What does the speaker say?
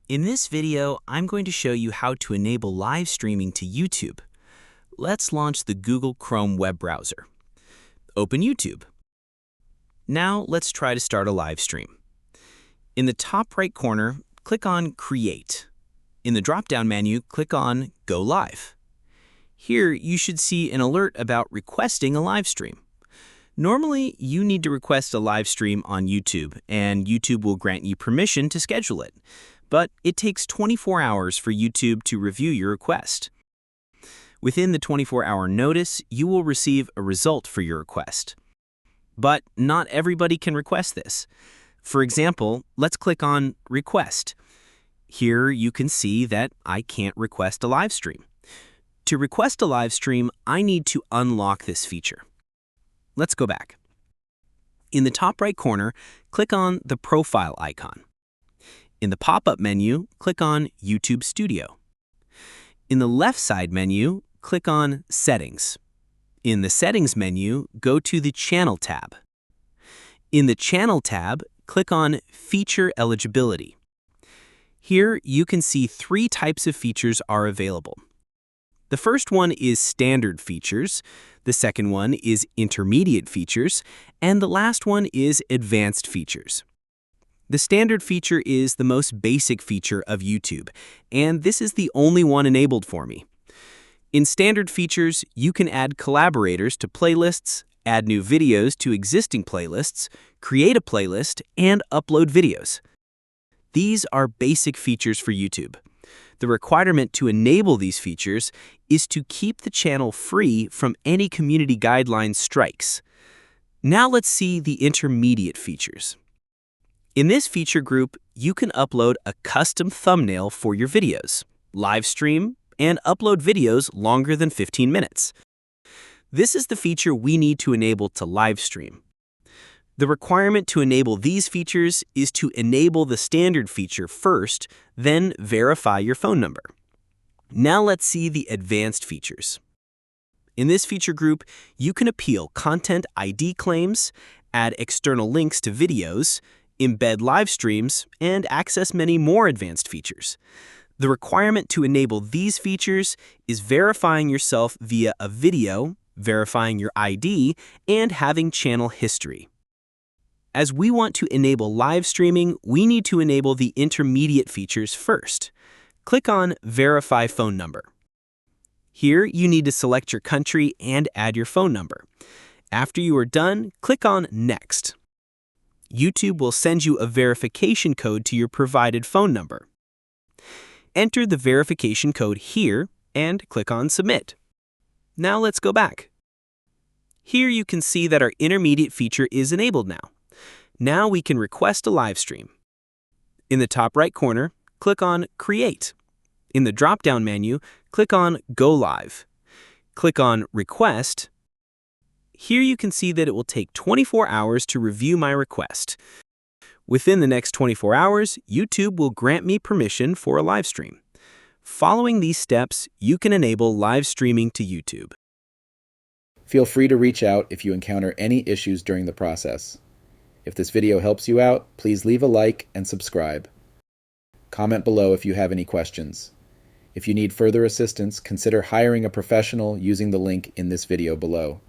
In this video, I'm going to show you how to enable live streaming to YouTube. Let's launch the Google Chrome web browser. Open YouTube. Now let's try to start a live stream. In the top right corner, click on Create. In the drop-down menu, click on Go Live. Here, you should see an alert about requesting a live stream. Normally, you need to request a live stream on YouTube, and YouTube will grant you permission to schedule it. But it takes 24 hours for YouTube to review your request. Within the 24-hour notice, you will receive a result for your request. But not everybody can request this. For example, let's click on Request. Here you can see that I can't request a live stream. To request a live stream, I need to unlock this feature. Let's go back. In the top right corner, click on the profile icon. In the pop-up menu, click on YouTube Studio. In the left side menu, click on Settings. In the Settings menu, go to the Channel tab. In the Channel tab, click on Feature Eligibility. Here, you can see 3 types of features are available. The first one is Standard Features, the second one is Intermediate Features, and the last one is Advanced Features. The Standard feature is the most basic feature of YouTube, and this is the only one enabled for me. In Standard Features, you can add collaborators to playlists, add new videos to existing playlists, create a playlist, and upload videos. These are basic features for YouTube. The requirement to enable these features is to keep the channel free from any community guidelines strikes. Now let's see the Intermediate Features. In this feature group, you can upload a custom thumbnail for your videos, live stream, and upload videos longer than 15 minutes. This is the feature we need to enable to live stream. The requirement to enable these features is to enable the standard feature first, then verify your phone number. Now let's see the advanced features. In this feature group, you can appeal content ID claims, add external links to videos, embed live streams, and access many more advanced features. The requirement to enable these features is verifying yourself via a video, verifying your ID, and having channel history. As we want to enable live streaming, we need to enable the intermediate features first. Click on Verify Phone Number. Here, you need to select your country and add your phone number. After you are done, click on Next. YouTube will send you a verification code to your provided phone number. Enter the verification code here and click on Submit. Now let's go back. Here you can see that our intermediate feature is enabled now. Now we can request a live stream. In the top right corner, click on Create. In the drop-down menu, click on Go Live. Click on Request. Here you can see that it will take 24 hours to review my request. Within the next 24 hours, YouTube will grant me permission for a live stream. Following these steps, you can enable live streaming to YouTube. Feel free to reach out if you encounter any issues during the process. If this video helps you out, please leave a like and subscribe. Comment below if you have any questions. If you need further assistance, consider hiring a professional using the link in this video below.